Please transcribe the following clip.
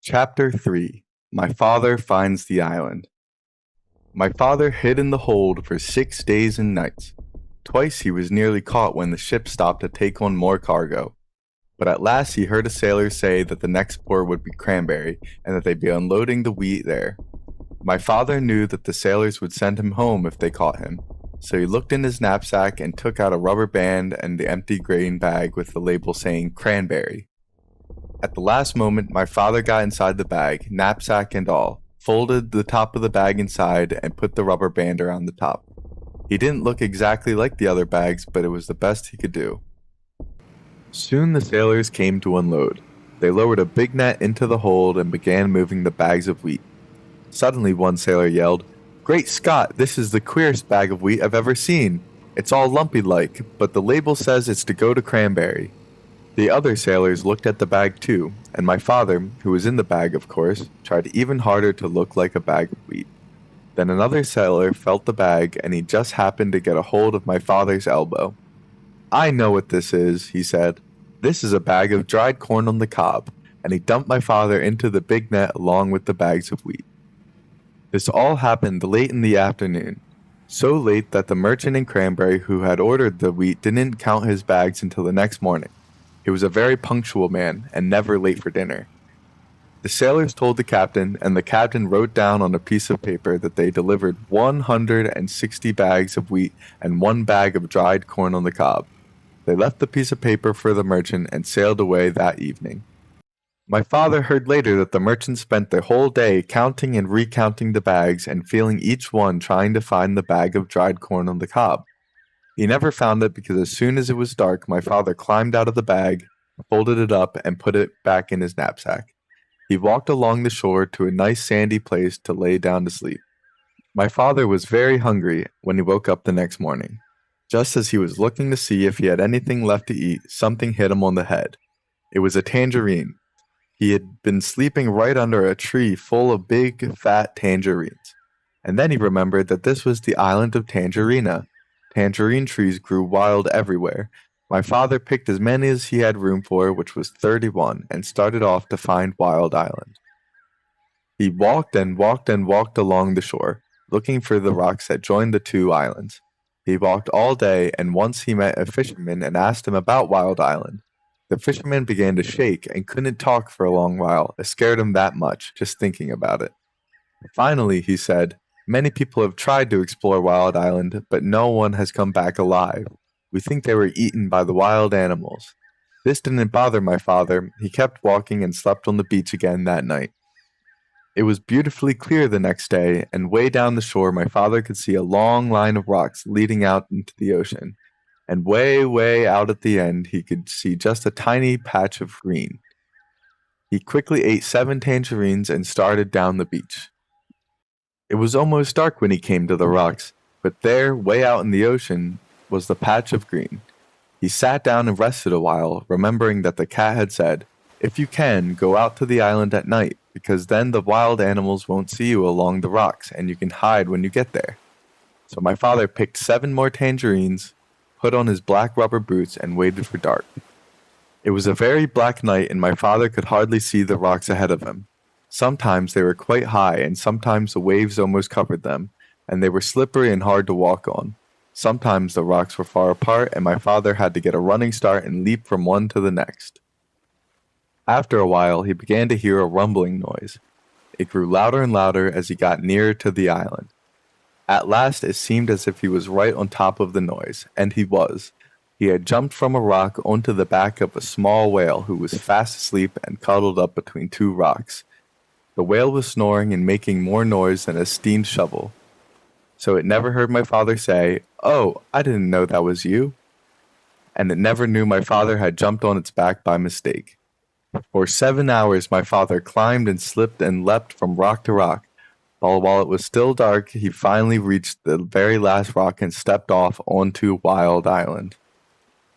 Chapter 3 My Father Finds the Island. My father hid in the hold for 6 days and nights. Twice he was nearly caught when the ship stopped to take on more cargo. But at last he heard a sailor say that the next port would be Cranberry and that they'd be unloading the wheat there. My father knew that the sailors would send him home if they caught him, so he looked in his knapsack and took out a rubber band and the empty grain bag with the label saying Cranberry. At the last moment, my father got inside the bag, knapsack and all, folded the top of the bag inside, and put the rubber band around the top. He didn't look exactly like the other bags, but it was the best he could do. Soon the sailors came to unload. They lowered a big net into the hold and began moving the bags of wheat. Suddenly one sailor yelled, "Great Scott, this is the queerest bag of wheat I've ever seen. It's all lumpy-like, but the label says it's to go to Cranberry." The other sailors looked at the bag too, and my father, who was in the bag of course, tried even harder to look like a bag of wheat. Then another sailor felt the bag, and he just happened to get a hold of my father's elbow. "I know what this is," he said. "This is a bag of dried corn on the cob," and he dumped my father into the big net along with the bags of wheat. This all happened late in the afternoon, so late that the merchant in Cranberry who had ordered the wheat didn't count his bags until the next morning. He was a very punctual man, and never late for dinner. The sailors told the captain, and the captain wrote down on a piece of paper that they delivered 160 bags of wheat and 1 bag of dried corn on the cob. They left the piece of paper for the merchant and sailed away that evening. My father heard later that the merchant spent the whole day counting and recounting the bags and feeling each one trying to find the bag of dried corn on the cob. He never found it because as soon as it was dark, my father climbed out of the bag, folded it up, and put it back in his knapsack. He walked along the shore to a nice sandy place to lay down to sleep. My father was very hungry when he woke up the next morning. Just as he was looking to see if he had anything left to eat, something hit him on the head. It was a tangerine. He had been sleeping right under a tree full of big, fat tangerines. And then he remembered that this was the island of Tangerina. Tangerine trees grew wild everywhere. My father picked as many as he had room for, which was 31, and started off to find Wild Island. He walked and walked and walked along the shore, looking for the rocks that joined the two islands. He walked all day, and once he met a fisherman and asked him about Wild Island. The fisherman began to shake and couldn't talk for a long while. It scared him that much, just thinking about it. Finally, he said, "Many people have tried to explore Wild Island, but no one has come back alive. We think they were eaten by the wild animals." This didn't bother my father. He kept walking and slept on the beach again that night. It was beautifully clear the next day, and way down the shore my father could see a long line of rocks leading out into the ocean. And way, way out at the end he could see just a tiny patch of green. He quickly ate 7 tangerines and started down the beach. It was almost dark when he came to the rocks, but there, way out in the ocean, was the patch of green. He sat down and rested a while, remembering that the cat had said, "If you can, go out to the island at night, because then the wild animals won't see you along the rocks, and you can hide when you get there." So my father picked 7 more tangerines, put on his black rubber boots, and waited for dark. It was a very black night, and my father could hardly see the rocks ahead of him. Sometimes they were quite high, and sometimes the waves almost covered them, and they were slippery and hard to walk on. Sometimes the rocks were far apart, and my father had to get a running start and leap from one to the next. After a while, he began to hear a rumbling noise. It grew louder and louder as he got nearer to the island. At last, it seemed as if he was right on top of the noise, and he was. He had jumped from a rock onto the back of a small whale who was fast asleep and cuddled up between 2 rocks. The whale was snoring and making more noise than a steam shovel. So it never heard my father say, "Oh, I didn't know that was you." And it never knew my father had jumped on its back by mistake. For 7 hours my father climbed and slipped and leapt from rock to rock. While it was still dark, he finally reached the very last rock and stepped off onto Wild Island.